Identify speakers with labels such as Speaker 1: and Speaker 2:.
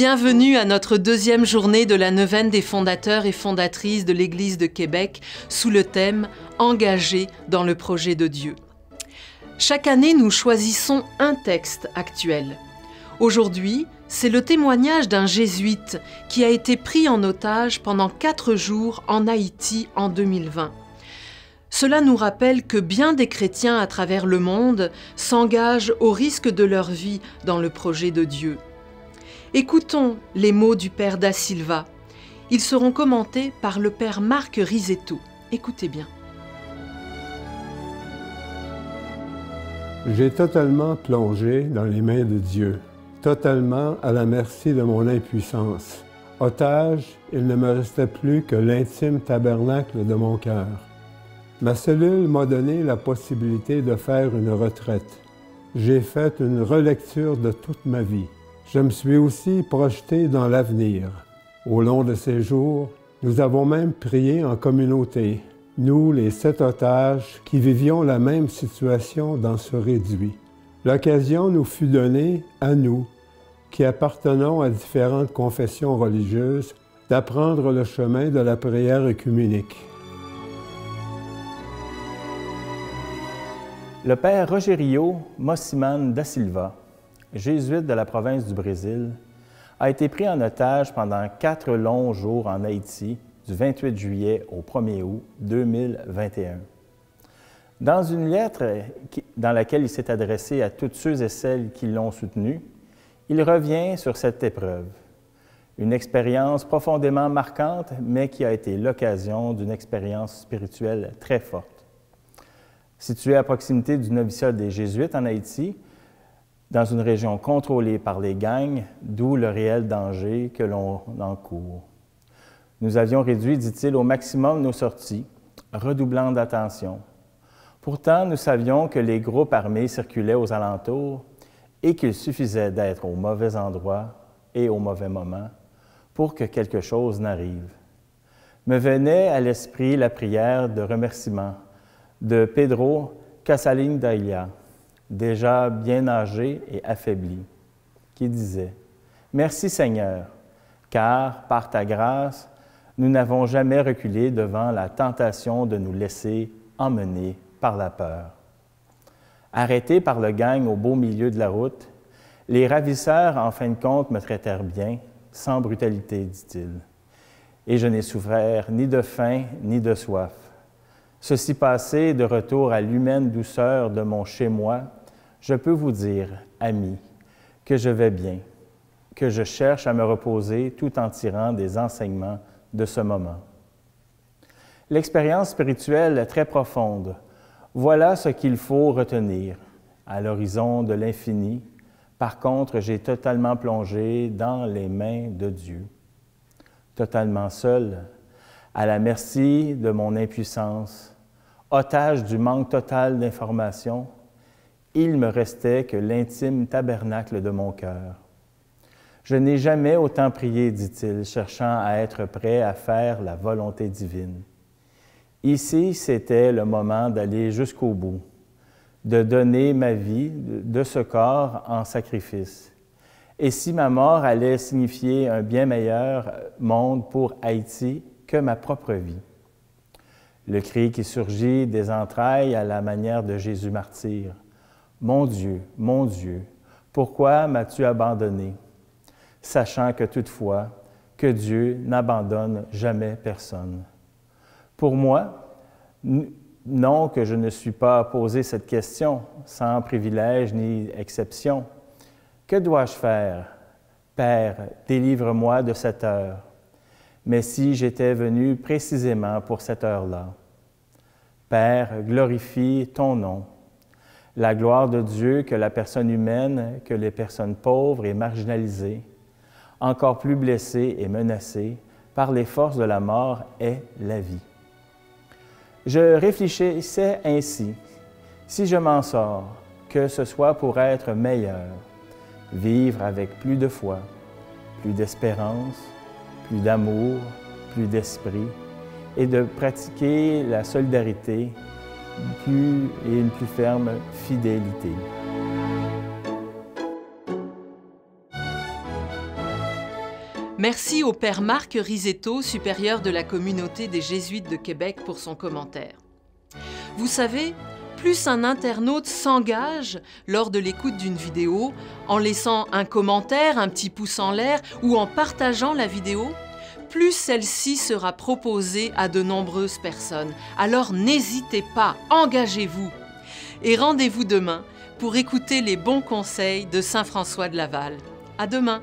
Speaker 1: Bienvenue à notre deuxième journée de la neuvaine des fondateurs et fondatrices de l'Église de Québec sous le thème « Engagés dans le projet de Dieu ». Chaque année, nous choisissons un texte actuel. Aujourd'hui, c'est le témoignage d'un jésuite qui a été pris en otage pendant 4 jours en Haïti en 2020. Cela nous rappelle que bien des chrétiens à travers le monde s'engagent au risque de leur vie dans le projet de Dieu. Écoutons les mots du Père Da Silva. Ils seront commentés par le Père Marc Risetto. Écoutez bien.
Speaker 2: J'ai totalement plongé dans les mains de Dieu, totalement à la merci de mon impuissance. Otage, il ne me restait plus que l'intime tabernacle de mon cœur. Ma cellule m'a donné la possibilité de faire une retraite. J'ai fait une relecture de toute ma vie. Je me suis aussi projeté dans l'avenir. Au long de ces jours, nous avons même prié en communauté, nous, les 7 otages, qui vivions la même situation dans ce réduit. L'occasion nous fut donnée, à nous, qui appartenons à différentes confessions religieuses, d'apprendre le chemin de la prière œcuménique.
Speaker 3: Le Père Rogério Mocimane Da Silva, jésuite de la province du Brésil, a été pris en otage pendant 4 longs jours en Haïti, du 28 juillet au 1er août 2021. Dans une lettre dans laquelle il s'est adressé à toutes ceux et celles qui l'ont soutenu, il revient sur cette épreuve. Une expérience profondément marquante, mais qui a été l'occasion d'une expérience spirituelle très forte. Situé à proximité du noviciat des Jésuites en Haïti, dans une région contrôlée par les gangs, d'où le réel danger que l'on encourt. Nous avions réduit, dit-il, au maximum nos sorties, redoublant d'attention. Pourtant, nous savions que les groupes armés circulaient aux alentours et qu'il suffisait d'être au mauvais endroit et au mauvais moment pour que quelque chose n'arrive. Me venait à l'esprit la prière de remerciement de Pedro Casalindaïa, déjà bien âgé et affaibli, qui disait « Merci Seigneur, car par ta grâce, nous n'avons jamais reculé devant la tentation de nous laisser emmener par la peur. » Arrêté par le gang au beau milieu de la route, les ravisseurs, en fin de compte, me traitèrent bien, sans brutalité, dit-il. Et je n'ai souffert ni de faim ni de soif. Ceci passé, de retour à l'humaine douceur de mon chez-moi, je peux vous dire, amis, que je vais bien, que je cherche à me reposer tout en tirant des enseignements de ce moment. L'expérience spirituelle est très profonde. Voilà ce qu'il faut retenir. À l'horizon de l'infini, par contre, j'ai totalement plongé dans les mains de Dieu. Totalement seul, à la merci de mon impuissance, otage du manque total d'informations, il me restait que l'intime tabernacle de mon cœur. Je n'ai jamais autant prié, dit-il, cherchant à être prêt à faire la volonté divine. Ici, c'était le moment d'aller jusqu'au bout, de donner ma vie de ce corps en sacrifice. Et si ma mort allait signifier un bien meilleur monde pour Haïti que ma propre vie. Le cri qui surgit des entrailles à la manière de Jésus martyr. « Mon Dieu, pourquoi m'as-tu abandonné? » Sachant que toutefois, que Dieu n'abandonne jamais personne. Pour moi, non que je ne suis pas posé cette question, sans privilège ni exception. Que dois-je faire? Père, délivre-moi de cette heure. Mais si j'étais venu précisément pour cette heure-là. Père, glorifie ton nom. La gloire de Dieu que la personne humaine, que les personnes pauvres et marginalisées, encore plus blessées et menacées par les forces de la mort, est la vie. Je réfléchissais ainsi, si je m'en sors, que ce soit pour être meilleur, vivre avec plus de foi, plus d'espérance, plus d'amour, plus d'esprit, et de pratiquer la solidarité et une plus ferme fidélité.
Speaker 1: Merci au Père Marc Risetto, supérieur de la communauté des Jésuites de Québec, pour son commentaire. Vous savez, plus un internaute s'engage lors de l'écoute d'une vidéo, en laissant un commentaire, un petit pouce en l'air ou en partageant la vidéo, plus celle-ci sera proposée à de nombreuses personnes. Alors n'hésitez pas, engagez-vous. Et rendez-vous demain pour écouter les bons conseils de Saint François de Laval. À demain!